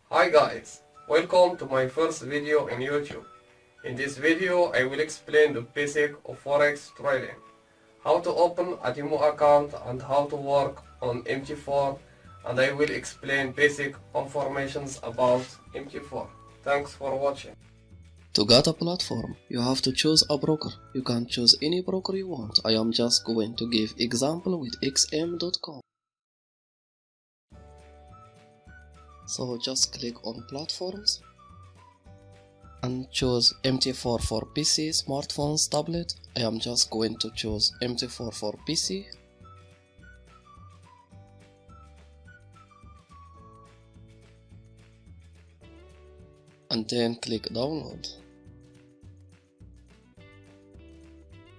Hi guys, welcome to my first video in YouTube. In this video I will explain the basic of Forex trading, how to open a demo account and how to work on MT4, and I will explain basic informations about MT4. Thanks for watching. To get a platform, you have to choose a broker. You can choose any broker you want. I am just going to give example with xm.com. So just click on platforms and choose MT4 for PC, smartphones, tablet. I am just going to choose MT4 for PC. And then click download.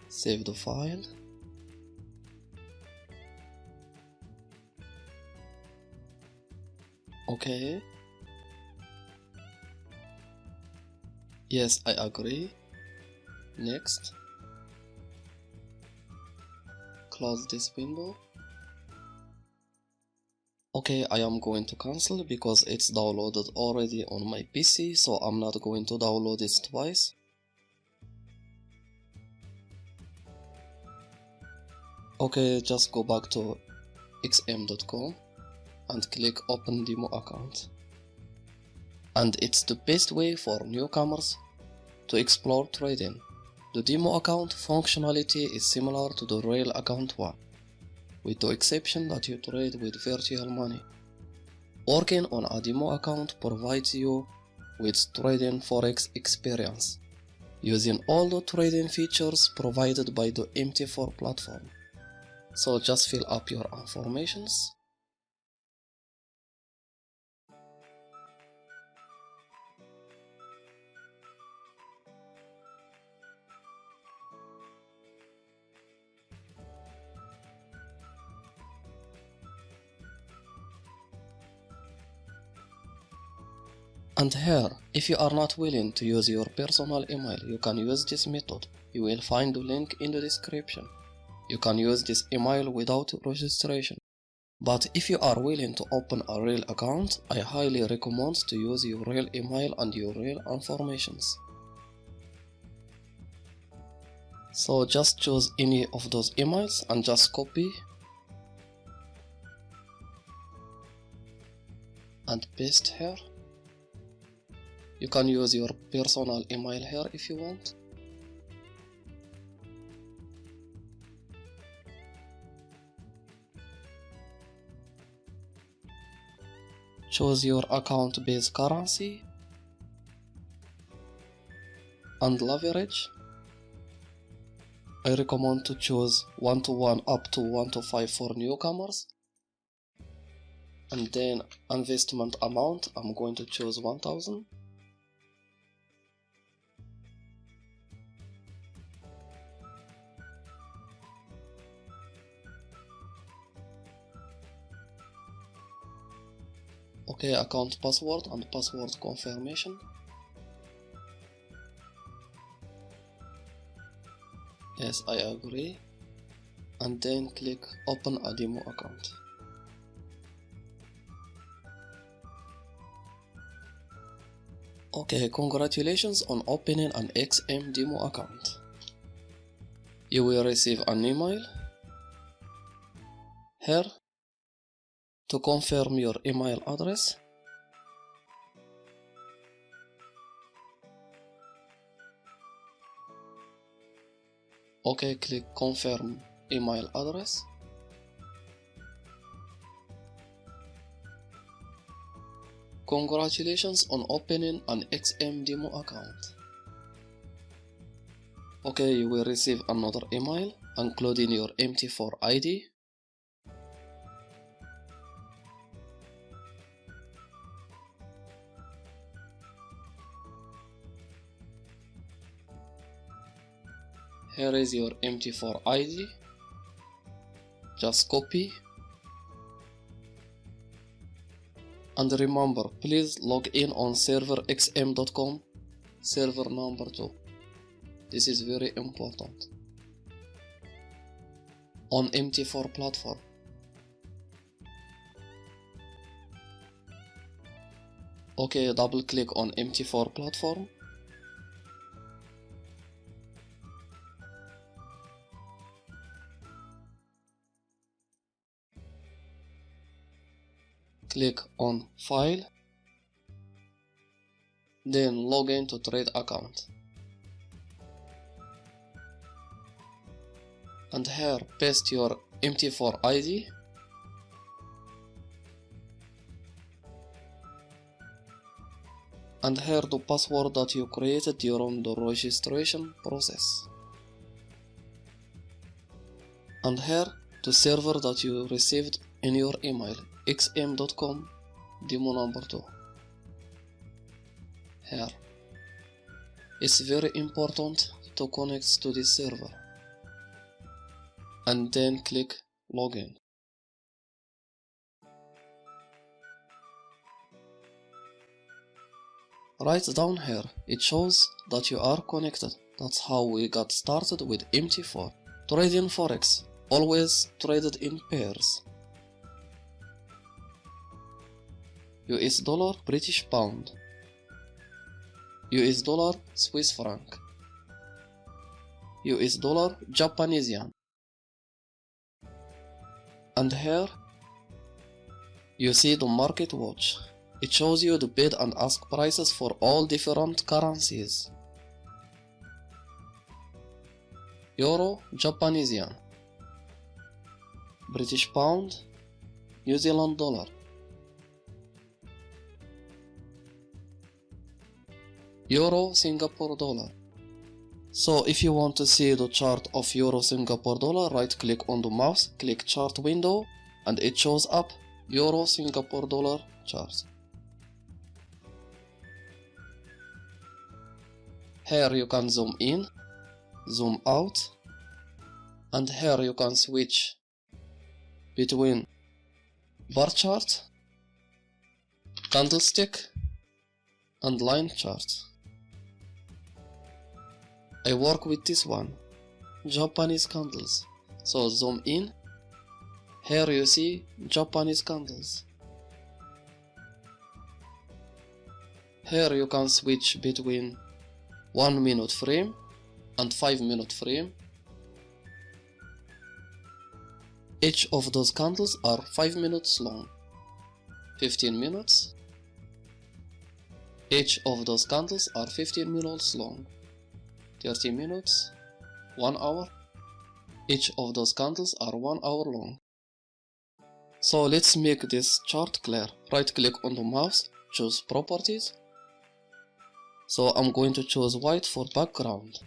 Save the file. Okay. Yes, I agree. Next. Close this window. Okay, I am going to cancel because it's downloaded already on my PC, so I'm not going to download it twice. Okay, just go back to xm.com and click open demo account. And it's the best way for newcomers to explore trading. The demo account functionality is similar to the real account one, with the exception that you trade with virtual money. Working on a demo account provides you with trading forex experience, using all the trading features provided by the MT4 platform. So just fill up your informations. And here, if you are not willing to use your personal email, you can use this method. You will find the link in the description. You can use this email without registration. But if you are willing to open a real account, I highly recommend to use your real email and your real informations. So just choose any of those emails and just copy and paste here. You can use your personal email here if you want. Choose your account-based currency and leverage. I recommend to choose 1-to-1 up to 1-to-5 for newcomers. And then investment amount, I'm going to choose 1000. Okay, account password and password confirmation. Yes, I agree. And then click open a demo account. Okay, congratulations on opening an XM demo account. You will receive an email here to confirm your email address. Okay, click confirm email address. Congratulations on opening an XM demo account. Okay, you will receive another email including your MT4 ID. Here is your MT4 ID. Just copy. And remember, please log in on server xm.com, server number 2. This is very important. On MT4 platform. Okay, double click on MT4 platform. Click on File. Then log in to trade account. And here paste your MT4 ID. And here the password that you created during the registration process. And here the server that you received in your email, xm.com demo number 2. Here. It's very important to connect to this server. And then click Login. Right down here, it shows that you are connected. That's how we got started with MT4. Trading Forex, always traded in pairs. US dollar, British pound. US dollar, Swiss franc. US dollar, Japanese yen. And here, you see the market watch. It shows you the bid and ask prices for all different currencies. Euro, Japanese yen. British pound, New Zealand dollar. Euro, Singapore dollar. So if you want to see the chart of Euro Singapore dollar, right click on the mouse, click chart window, and it shows up Euro Singapore dollar chart. Here you can zoom in, zoom out, and here you can switch between bar chart, candlestick, and line chart. I work with this one, Japanese candles. So zoom in, here you see Japanese candles. Here you can switch between 1 minute frame and 5 minute frame. Each of those candles are 5 minutes long, 15 minutes. Each of those candles are 15 minutes long, 30 minutes, 1 hour. Each of those candles are 1 hour long. So let's make this chart clear. Right click on the mouse, choose properties. So I'm going to choose white for background.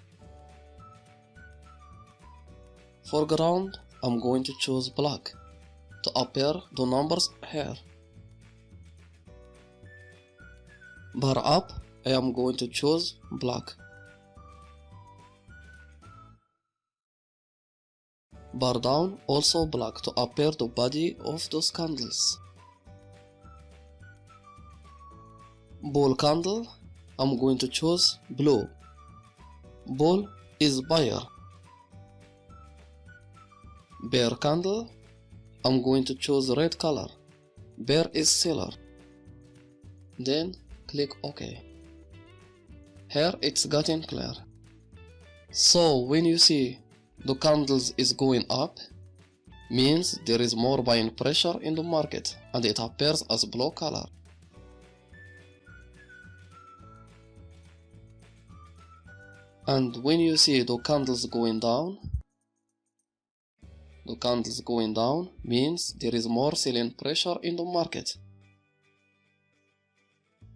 Foreground, I'm going to choose black to appear the numbers here. Bar up, I am going to choose black. Bar down, also black to appear the body of those candles. Bull candle, I'm going to choose blue. Bull is buyer. Bear candle, I'm going to choose red color. Bear is seller. Then click OK. Here it's getting clear. So when you see the candles is going up, means there is more buying pressure in the market and it appears as blue color. And when you see the candles going down, means there is more selling pressure in the market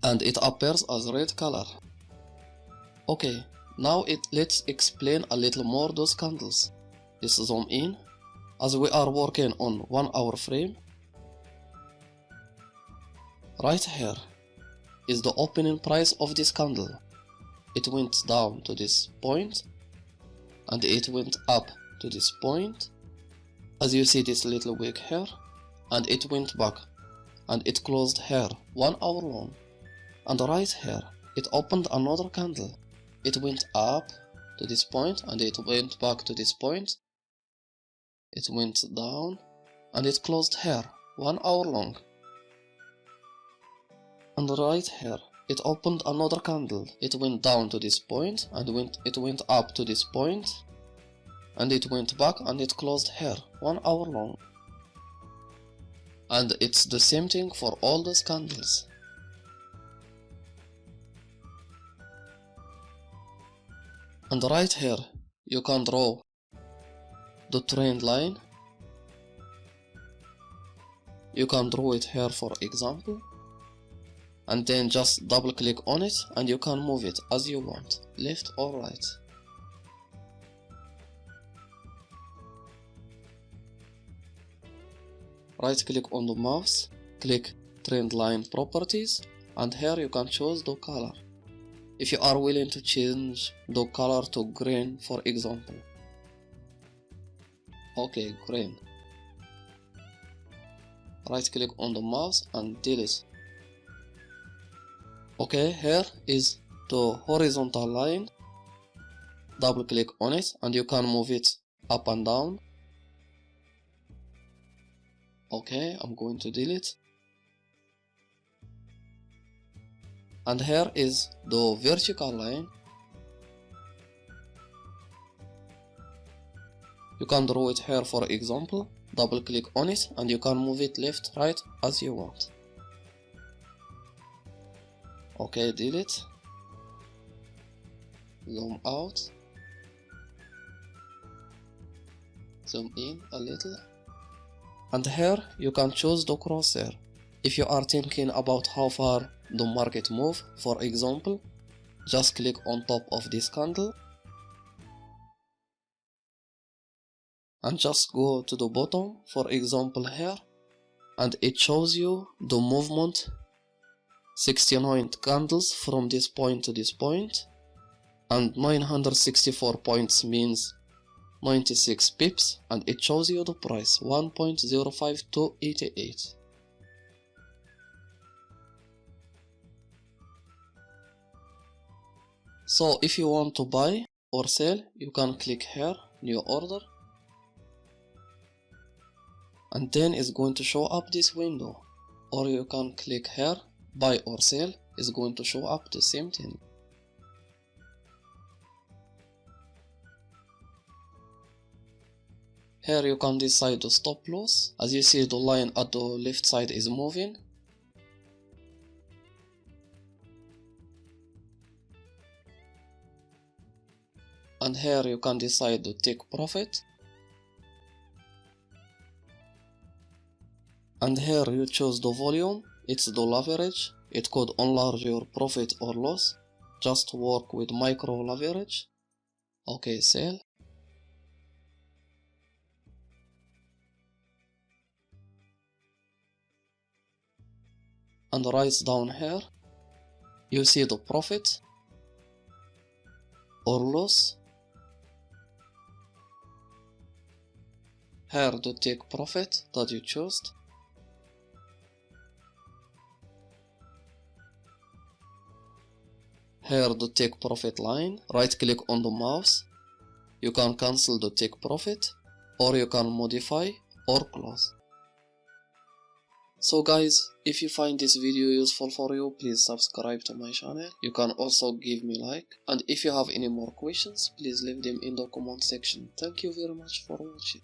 and it appears as red color. Okay, now let's explain a little more those candles. Let's zoom in as we are working on 1 hour frame. Right here is the opening price of this candle. It went down to this point and it went up to this point. As you see this little wick here, and it went back and it closed here 1 hour long. And right here it opened another candle. It went up to this point and it went back to this point. It went down and it closed here 1 hour long. And right here, it opened another candle. It went down to this point, and it went up to this point, and it went back, and it closed here, 1 hour long. And it's the same thing for all those candles. And right here, you can draw the trend line. You can draw it here for example, and then just double click on it and you can move it as you want, left or right. Right click on the mouse, click trend line properties, and here you can choose the color. If you are willing to change the color to green for example. Okay, green. Right click on the mouse and delete. Okay, here is the horizontal line. Double click on it and you can move it up and down. Okay, I'm going to delete. And here is the vertical line. You can draw it here for example. Double click on it and you can move it left, right as you want. Okay, delete. Zoom out. Zoom in a little. And here you can choose the crosshair. If you are thinking about how far the market move, for example, just click on top of this candle and just go to the bottom, for example here, and it shows you the movement 69 candles from this point to this point, and 964 points means 96 pips, and it shows you the price 1.05288. So if you want to buy or sell, you can click here, new order, and then it's going to show up this window. Or you can click here, buy or sell, is going to show up the same thing. Here you can decide the stop loss. As you see, the line at the left side is moving. And here you can decide to take profit. And here you choose the volume, it's the leverage. It could enlarge your profit or loss. Just work with micro leverage. Okay, sell. And right down here, you see the profit or loss. Here to take profit that you chose. Here the take profit line, right click on the mouse. You can cancel the take profit, or you can modify or close. So guys, if you find this video useful for you, please subscribe to my channel. You can also give me like, and if you have any more questions, please leave them in the comment section. Thank you very much for watching.